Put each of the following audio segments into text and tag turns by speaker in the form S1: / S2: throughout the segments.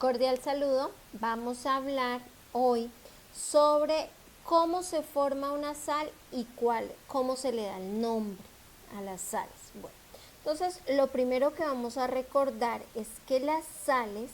S1: Cordial saludo. Vamos a hablar hoy sobre cómo se forma una sal y cómo se le da el nombre a las sales. Bueno, entonces lo primero que vamos a recordar es que las sales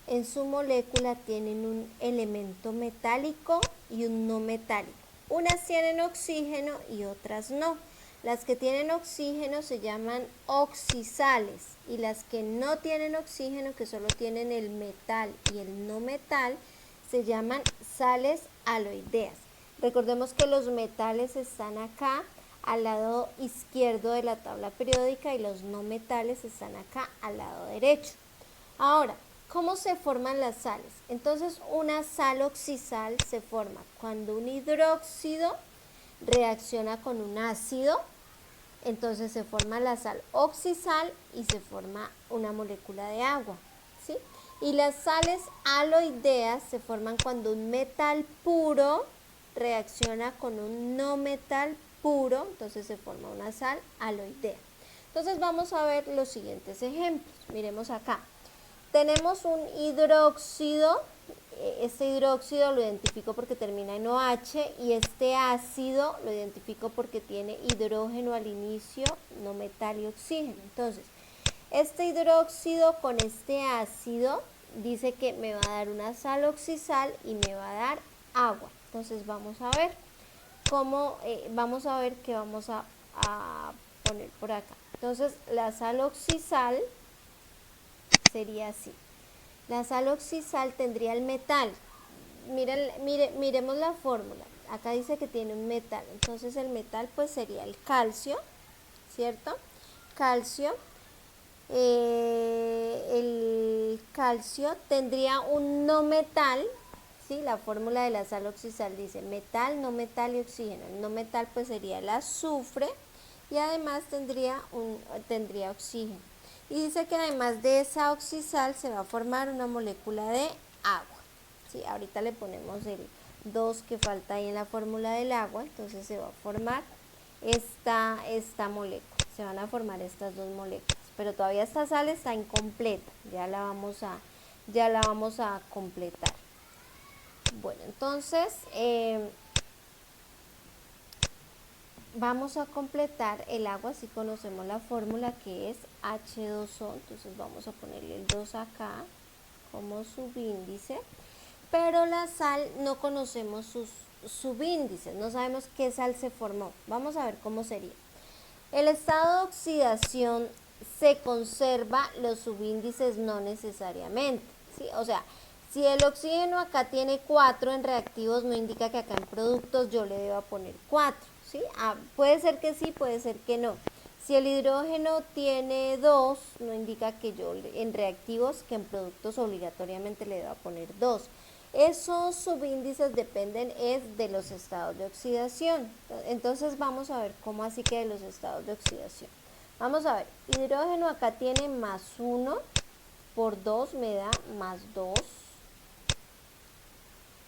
S1: en su molécula tienen un elemento metálico y un no metálico. Unas tienen oxígeno y otras no. Las que tienen oxígeno se llaman oxisales y las que no tienen oxígeno, que solo tienen el metal y el no metal, se llaman sales aloideas. Recordemos que los metales están acá al lado izquierdo de la tabla periódica y los no metales están acá al lado derecho. Ahora, ¿cómo se forman las sales? Entonces, una sal oxisal se forma cuando un hidróxido reacciona con un ácido, entonces se forma la sal oxisal y se forma una molécula de agua, ¿sí? Y las sales aloideas se forman cuando un metal puro reacciona con un no metal puro, entonces se forma una sal aloidea. Entonces vamos a ver los siguientes ejemplos. Miremos acá. Tenemos un hidróxido. Este hidróxido lo identifico porque termina en OH y este ácido lo identifico porque tiene hidrógeno al inicio, no metal y oxígeno. Entonces, este hidróxido con este ácido dice que me va a dar una sal oxisal y me va a dar agua. Entonces vamos a ver vamos a ver qué vamos a poner por acá. Entonces la sal oxisal sería así. La sal oxisal tendría el metal. Miremos la fórmula. Acá dice que tiene un metal. Entonces el metal pues sería el calcio, ¿cierto? Calcio. El calcio tendría un no metal, ¿sí? La fórmula de la sal oxisal dice metal, no metal y oxígeno. El no metal pues sería el azufre y además tendría oxígeno. Y dice que además de esa oxisal se va a formar una molécula de agua. ¿Sí? Ahorita le ponemos el 2 que falta ahí en la fórmula del agua, entonces se va a formar esta molécula. Se van a formar estas dos moléculas, pero todavía esta sal está incompleta, ya la vamos a completar. Bueno, entonces vamos a completar el agua, si conocemos la fórmula que es H2O, entonces vamos a ponerle el 2 acá como subíndice, pero la sal no conocemos sus subíndices, no sabemos qué sal se formó. Vamos a ver cómo sería. El estado de oxidación se conserva, los subíndices no necesariamente, ¿sí? O sea, si el oxígeno acá tiene 4 en reactivos, no indica que acá en productos yo le deba poner 4, ¿sí? Puede ser que sí, puede ser que no. Si el hidrógeno tiene 2, no indica que yo en reactivos, que en productos obligatoriamente le deba poner 2. Esos subíndices dependen de los estados de oxidación. Entonces vamos a ver cómo así que de los estados de oxidación. Vamos a ver, hidrógeno acá tiene más 1 por 2 me da más 2.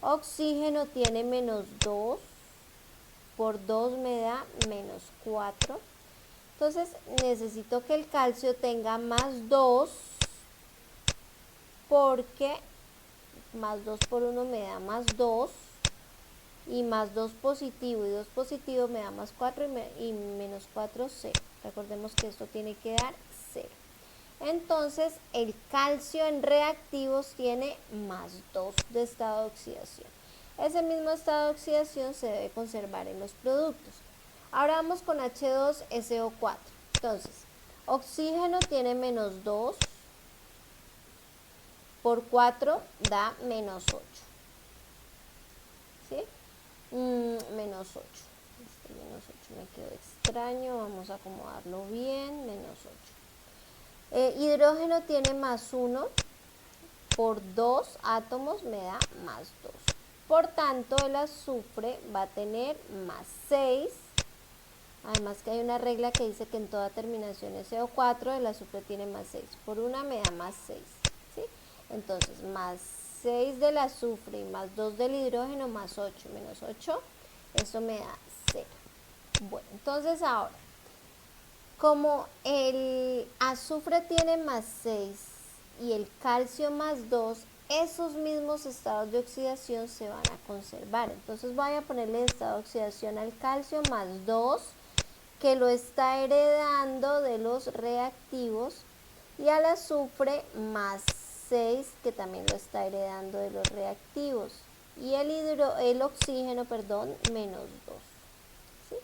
S1: Oxígeno tiene menos 2 por 2 me da menos 4. Entonces necesito que el calcio tenga más 2 porque más 2 por 1 me da más 2 y más 2 positivo y 2 positivo me da más 4 y menos 4 0. Recordemos que esto tiene que dar 0. Entonces el calcio en reactivos tiene más 2 de estado de oxidación. Ese mismo estado de oxidación se debe conservar en los productos. Ahora vamos con H2SO4. Entonces, oxígeno tiene menos 2 por 4 da menos 8. ¿Sí? Menos 8. Este menos 8 me quedó extraño. Vamos a acomodarlo bien. Menos 8. Hidrógeno tiene más 1 por 2 átomos me da más 2. Por tanto, el azufre va a tener más 6. Además que hay una regla que dice que en toda terminación SO4 el azufre tiene más 6. Por una me da más 6. ¿Sí? Entonces, más 6 del azufre y más 2 del hidrógeno más 8 menos 8, eso me da 0. Bueno, entonces ahora, como el azufre tiene más 6 y el calcio más 2, esos mismos estados de oxidación se van a conservar. Entonces voy a ponerle estado de oxidación al calcio más 2, que lo está heredando de los reactivos, y al azufre más 6, que también lo está heredando de los reactivos, y el oxígeno, menos 2. ¿Sí?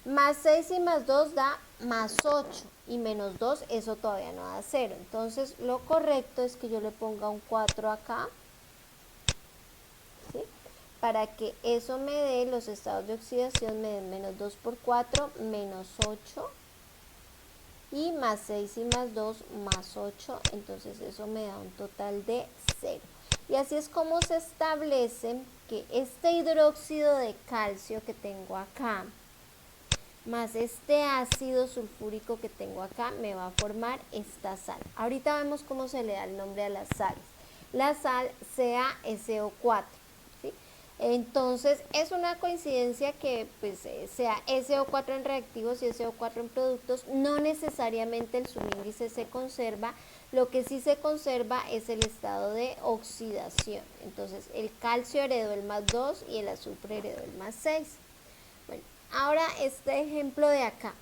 S1: Más 6 y más 2 da más 8, y menos 2, eso todavía no da 0. Entonces lo correcto es que yo le ponga un 4 acá, ¿sí? Para que eso me dé, los estados de oxidación me den menos 2 por 4, menos 8, y más 6 y más 2, más 8, entonces eso me da un total de 0. Y así es como se establece que este hidróxido de calcio que tengo acá, más este ácido sulfúrico que tengo acá, me va a formar esta sal. Ahorita vemos cómo se le da el nombre a las sales. La sal CaSO4, ¿sí? Entonces es una coincidencia que pues, sea SO4 en reactivos y SO4 en productos. No necesariamente el subíndice se conserva. Lo que sí se conserva es el estado de oxidación. Entonces el calcio heredó el más 2 y el azufre heredó el más 6. Bueno, ahora este ejemplo de acá,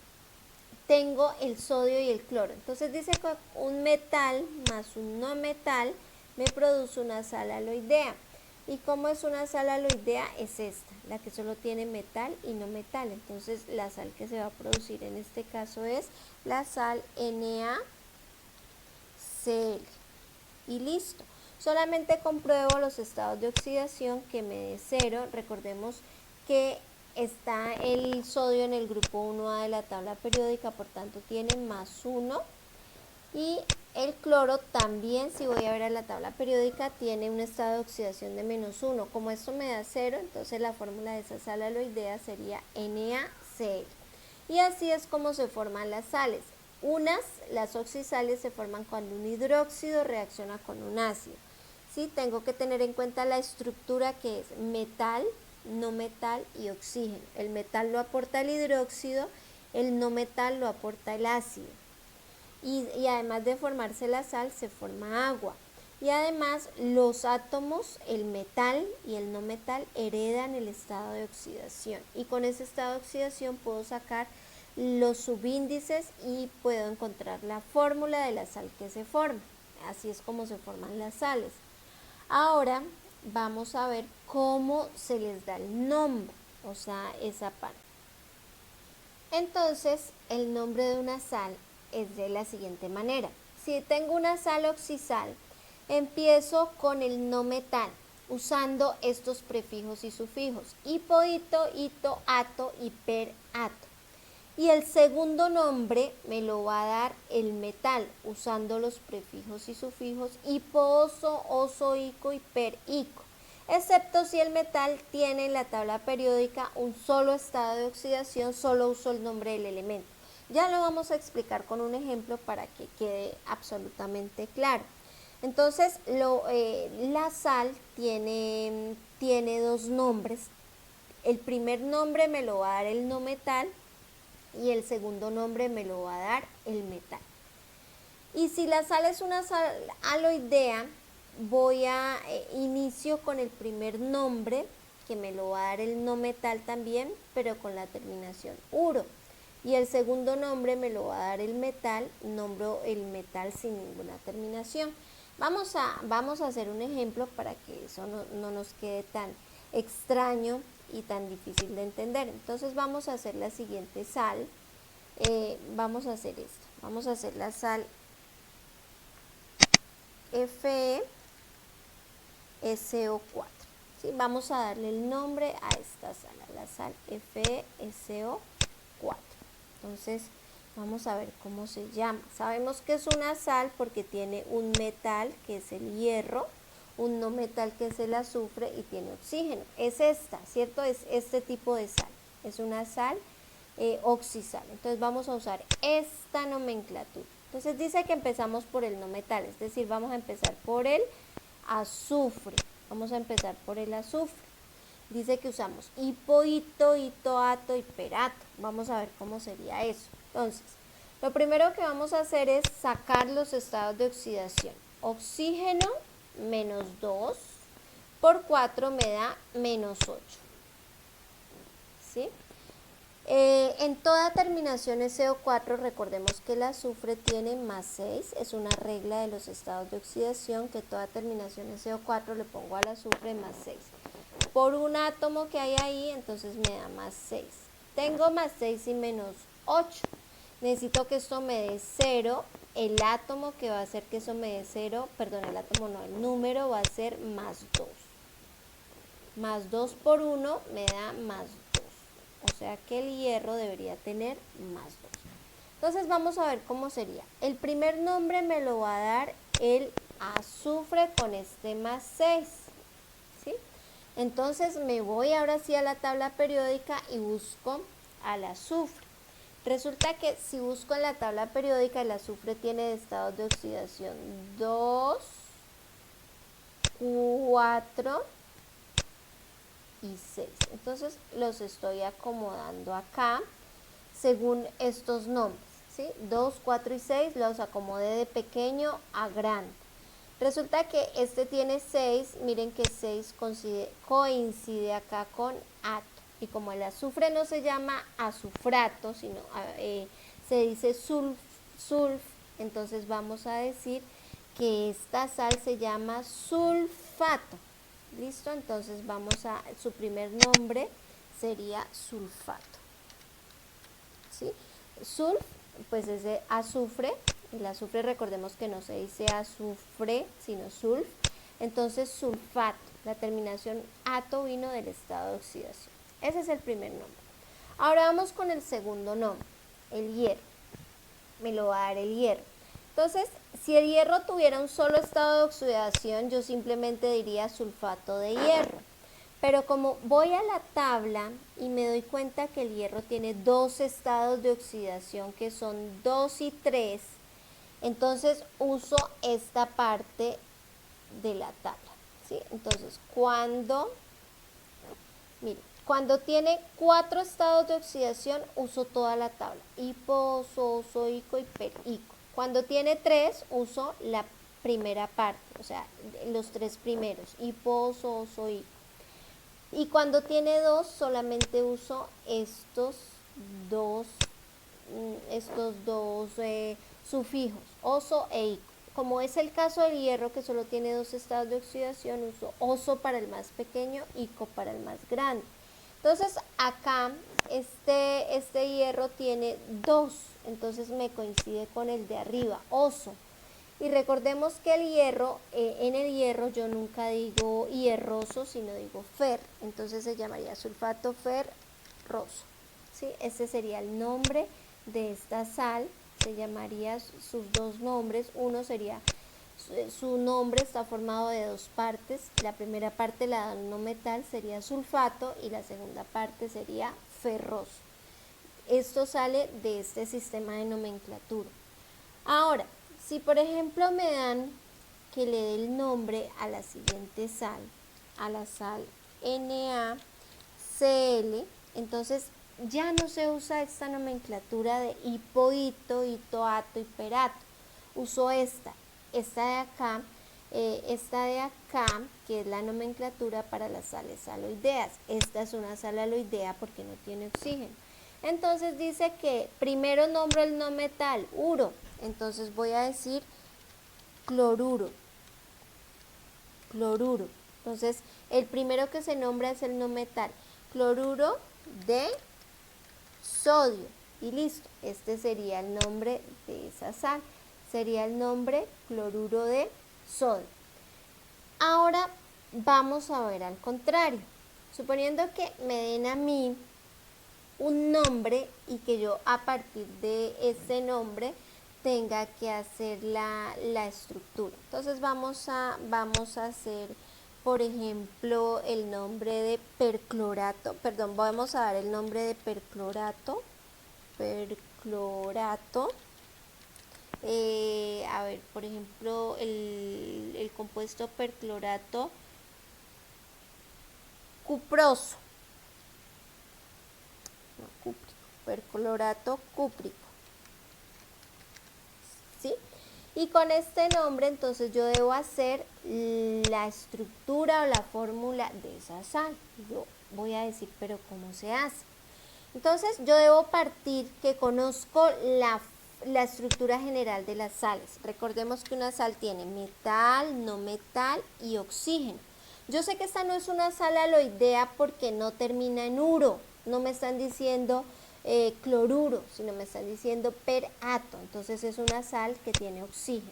S1: tengo el sodio y el cloro. Entonces dice que un metal más un no metal me produce una sal aloidea. ¿Y cómo es una sal aloidea? Es esta, la que solo tiene metal y no metal. Entonces la sal que se va a producir en este caso es la sal NaCl. Y listo. Solamente compruebo los estados de oxidación que me dé 0. Recordemos que está el sodio en el grupo 1A de la tabla periódica, por tanto tiene más 1. Y el cloro también, si voy a ver a la tabla periódica, tiene un estado de oxidación de menos 1. Como esto me da 0, entonces la fórmula de esa sal aloidea sería NaCl. Y así es como se forman las sales. Las oxisales se forman cuando un hidróxido reacciona con un ácido. ¿Sí? Tengo que tener en cuenta la estructura, que es metal, no metal y oxígeno. El metal lo aporta el hidróxido, el no metal lo aporta el ácido. Y además de formarse la sal, se forma agua. Y además los átomos, el metal y el no metal, heredan el estado de oxidación. Y con ese estado de oxidación puedo sacar los subíndices y puedo encontrar la fórmula de la sal que se forma. Así es como se forman las sales. Ahora vamos a ver cómo se les da el nombre, o sea, esa parte. Entonces, el nombre de una sal es de la siguiente manera. Si tengo una sal oxisal, empiezo con el no metal, usando estos prefijos y sufijos: hipo-ito, ito, ato y per-ato. Y el segundo nombre me lo va a dar el metal, usando los prefijos y sufijos hipo-oso, oso-ico y per-ico. Excepto si el metal tiene en la tabla periódica un solo estado de oxidación, solo uso el nombre del elemento. Ya lo vamos a explicar con un ejemplo para que quede absolutamente claro. Entonces, la sal tiene dos nombres. El primer nombre me lo va a dar el no metal y el segundo nombre me lo va a dar el metal. Y si la sal es una sal aloidea, inicio con el primer nombre, que me lo va a dar el no metal también, pero con la terminación uro. Y el segundo nombre me lo va a dar el metal, nombro el metal sin ninguna terminación. Vamos a hacer un ejemplo para que eso no nos quede tan extraño y tan difícil de entender. Entonces vamos a hacer la siguiente sal. Vamos a hacer esto. Vamos a hacer la sal FeSO4. ¿Sí? Vamos a darle el nombre a esta sal, a la sal FeSO4. Entonces vamos a ver cómo se llama. Sabemos que es una sal porque tiene un metal, que es el hierro, un no metal, que es el azufre, y tiene oxígeno. Es esta, ¿cierto? Es este tipo de sal. Es una sal oxisal. Entonces vamos a usar esta nomenclatura. Entonces dice que empezamos por el no metal, es decir, vamos a empezar por el azufre. Vamos a empezar por el azufre. Dice que usamos hipo-ito, ito-ato y per-ato. Vamos a ver cómo sería eso. Entonces, lo primero que vamos a hacer es sacar los estados de oxidación. Oxígeno menos 2, por 4 me da menos 8. ¿Sí? En toda terminación SO4, recordemos que el azufre tiene más 6, es una regla de los estados de oxidación, que toda terminación SO4 le pongo al azufre más 6. Por un átomo que hay ahí, entonces me da más 6. Tengo más 6 y menos 8. Necesito que esto me dé 0. El átomo que va a hacer que eso me dé 0, perdón, el átomo no, el número va a ser más 2. Más 2 por 1 me da más 2. O sea que el hierro debería tener más 2. Entonces vamos a ver cómo sería. El primer nombre me lo va a dar el azufre con este más 6. ¿Sí? Entonces me voy ahora sí a la tabla periódica y busco al azufre. Resulta que si busco en la tabla periódica, el azufre tiene estados de oxidación 2, 4 y 6. Entonces los estoy acomodando acá según estos nombres, ¿sí? 2, 4 y 6 los acomodé de pequeño a grande. Resulta que este tiene 6, miren que 6 coincide acá con ato. Y como el azufre no se llama azufrato, sino se dice sulf, entonces vamos a decir que esta sal se llama sulfato. ¿Listo? Entonces su primer nombre sería sulfato. ¿Sí? Sulf, pues es de azufre. El azufre, recordemos que no se dice azufre, sino sulf. Entonces, sulfato. La terminación ato vino del estado de oxidación. Ese es el primer nombre. Ahora vamos con el segundo nombre, el hierro. Me lo va a dar el hierro. Entonces, si el hierro tuviera un solo estado de oxidación, yo simplemente diría sulfato de hierro. Pero como voy a la tabla y me doy cuenta que el hierro tiene dos estados de oxidación que son 2 y 3, entonces uso esta parte de la tabla, ¿sí? Entonces, cuando tiene 4 estados de oxidación, uso toda la tabla. Hipo, oso, ico y perico. Cuando tiene 3, uso la primera parte, o sea, los 3 primeros. Hipo, oso, ico. Y cuando tiene 2, solamente uso estos dos sufijos, oso e ico. Como es el caso del hierro, que solo tiene 2 estados de oxidación, uso oso para el más pequeño, ico para el más grande. Entonces acá este hierro tiene 2, entonces me coincide con el de arriba, oso. Y recordemos que el hierro, en el hierro yo nunca digo hierroso, sino digo fer. Entonces se llamaría sulfato ferroso. ¿Sí? Este sería el nombre de esta sal. Se llamaría sus dos nombres. Uno sería, su nombre está formado de 2 partes. La primera parte la da un metal, sería sulfato, y la segunda parte sería ferroso. Esto sale de este sistema de nomenclatura. Ahora, si por ejemplo me dan que le dé el nombre a la siguiente sal, a la sal NaCl, entonces ya no se usa esta nomenclatura de hipoito, hitoato, hiperato. Uso esta de acá, que es la nomenclatura para las sales aloideas. Esta es una sal aloidea porque no tiene oxígeno. Entonces dice que primero nombro el no metal, uro. Entonces voy a decir cloruro. Cloruro. Entonces el primero que se nombra es el no metal. Cloruro de sodio. Y listo. Este sería el nombre de esa sal. Sería el nombre cloruro de sodio. Ahora vamos a ver al contrario. Suponiendo que me den a mí un nombre y que yo a partir de ese nombre tenga que hacer la estructura. Entonces vamos a hacer, por ejemplo, el nombre de perclorato, vamos a dar el nombre de perclorato, a ver, por ejemplo, el compuesto perclorato cuproso, perclorato cúprico, ¿sí? Y con este nombre entonces yo debo hacer la estructura o la fórmula de esa sal. Yo voy a decir, pero ¿cómo se hace? Entonces yo debo partir que conozco la estructura general de las sales. Recordemos que una sal tiene metal, no metal y oxígeno. Yo sé que esta no es una sal aloidea porque no termina en uro. No me están diciendo cloruro, sino me están diciendo perato. Entonces es una sal que tiene oxígeno.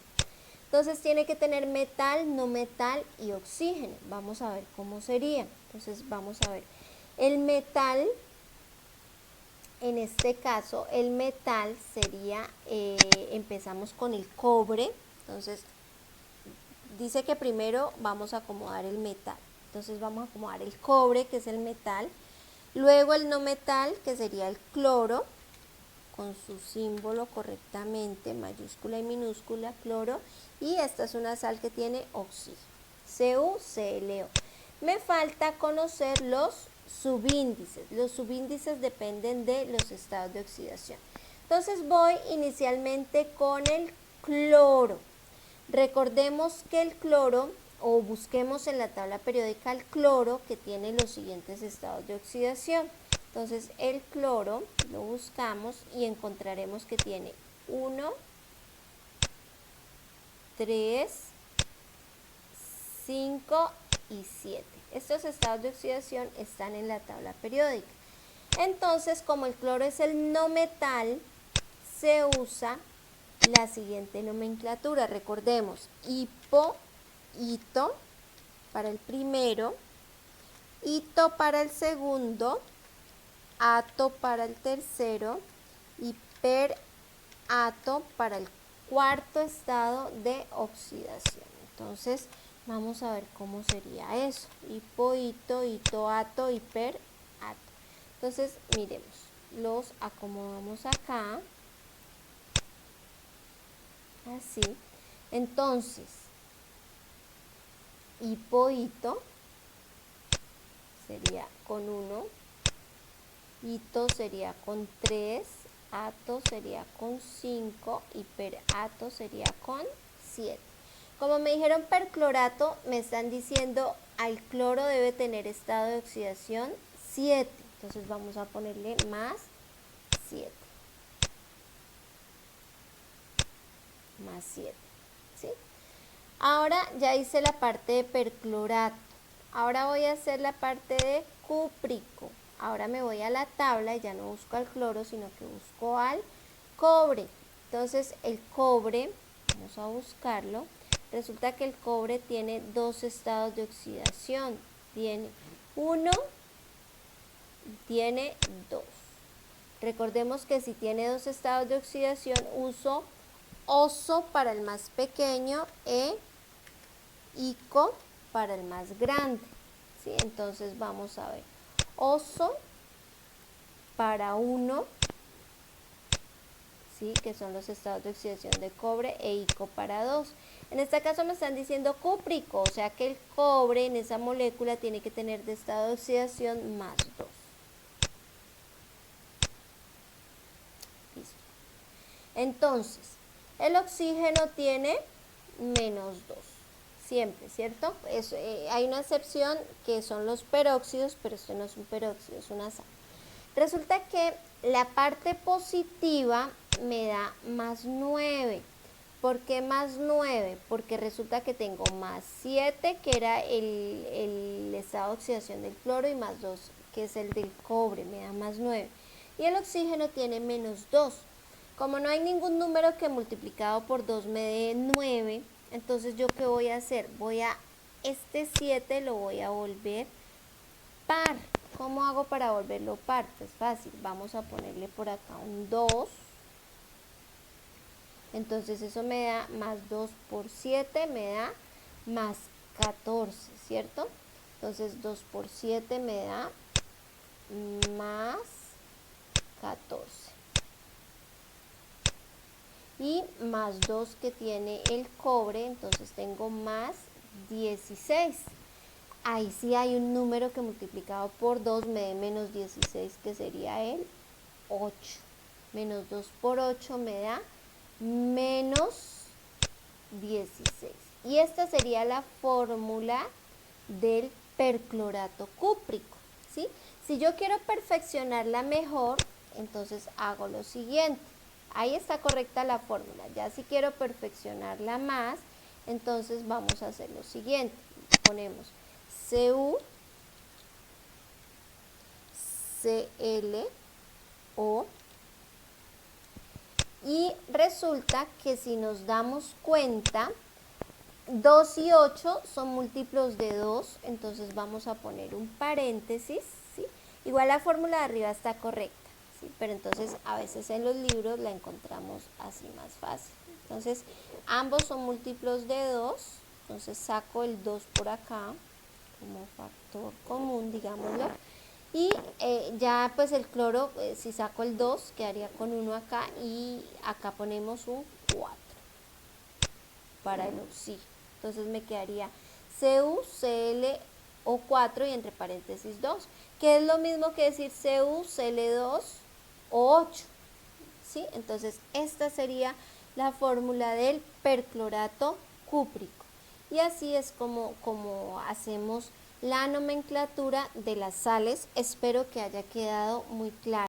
S1: Entonces tiene que tener metal, no metal y oxígeno. Vamos a ver cómo sería. Entonces vamos a ver. El metal, en este caso, el metal sería, empezamos con el cobre. Entonces dice que primero vamos a acomodar el metal. Entonces vamos a acomodar el cobre, que es el metal. Luego el no metal, que sería el cloro, con su símbolo correctamente, mayúscula y minúscula, cloro. Y esta es una sal que tiene oxígeno, CuClO. Me falta conocer los subíndices. Los subíndices dependen de los estados de oxidación. Entonces voy inicialmente con el cloro. Recordemos que el cloro, o busquemos en la tabla periódica el cloro, que tiene los siguientes estados de oxidación. Entonces el cloro lo buscamos y encontraremos que tiene 1, 3, 5 y 7. Estos estados de oxidación están en la tabla periódica. Entonces, como el cloro es el no metal, se usa la siguiente nomenclatura. Recordemos, hipo, hito para el primero, hito para el segundo, ato para el tercero y perato para el cuarto estado de oxidación. Entonces vamos a ver cómo sería eso. Hipo, hito, hitoato y perato. Entonces miremos, los acomodamos acá. Así. Entonces, hipo-hito sería con 1, hito sería con 3, ato sería con 5 y perato sería con 7. Como me dijeron perclorato, me están diciendo al cloro debe tener estado de oxidación 7. Entonces vamos a ponerle más 7. Más 7. ¿Sí? Ahora ya hice la parte de perclorato. Ahora voy a hacer la parte de cúprico. Ahora me voy a la tabla y ya no busco al cloro, sino que busco al cobre. Entonces el cobre, vamos a buscarlo. Resulta que el cobre tiene dos estados de oxidación. Tiene 1 y tiene 2. Recordemos que si tiene dos estados de oxidación, uso oso para el más pequeño e ico para el más grande. ¿Sí? Entonces vamos a ver. Oso para 1, ¿sí? Que son los estados de oxidación de cobre, e ico para 2. En este caso me están diciendo cúprico, o sea que el cobre en esa molécula tiene que tener de estado de oxidación más 2. Listo. Entonces, el oxígeno tiene menos 2. Siempre, ¿cierto? Hay una excepción que son los peróxidos, pero esto no es un peróxido, es una sal. Resulta que la parte positiva me da más 9. ¿Por qué más 9? Porque resulta que tengo más 7, que era el estado de oxidación del cloro, y más 2, que es el del cobre, me da más 9. Y el oxígeno tiene menos 2. Como no hay ningún número que multiplicado por 2 me dé 9, entonces yo ¿qué voy a hacer? Este 7 lo voy a volver par. ¿Cómo hago para volverlo par? Pues fácil, vamos a ponerle por acá un 2. Entonces eso me da más 2 por 7, me da más 14, ¿cierto? Entonces 2 por 7 me da más 14. Y más 2 que tiene el cobre, entonces tengo más 16. Ahí sí hay un número que multiplicado por 2 me dé menos 16, que sería el 8. Menos 2 por 8 me da menos 16. Y esta sería la fórmula del perclorato cúprico, ¿sí? Si yo quiero perfeccionarla mejor, entonces hago lo siguiente. Ahí está correcta la fórmula. Ya si quiero perfeccionarla más, entonces vamos a hacer lo siguiente. Ponemos Cu, Cl, O. Y resulta que si nos damos cuenta, 2 y 8 son múltiplos de 2, entonces vamos a poner un paréntesis, ¿sí? Igual la fórmula de arriba está correcta, ¿sí? Pero entonces a veces en los libros la encontramos así más fácil. Entonces ambos son múltiplos de 2, entonces saco el 2 por acá como factor común, digámoslo. Y ya pues el cloro, si saco el 2, quedaría con 1 acá y acá ponemos un 4 para el oxígeno. Entonces me quedaría CuClO4 y entre paréntesis 2, que es lo mismo que decir CuCl2O8, ¿sí? Entonces esta sería la fórmula del perclorato cúprico. Y así es como hacemos la nomenclatura de las sales. Espero que haya quedado muy claro.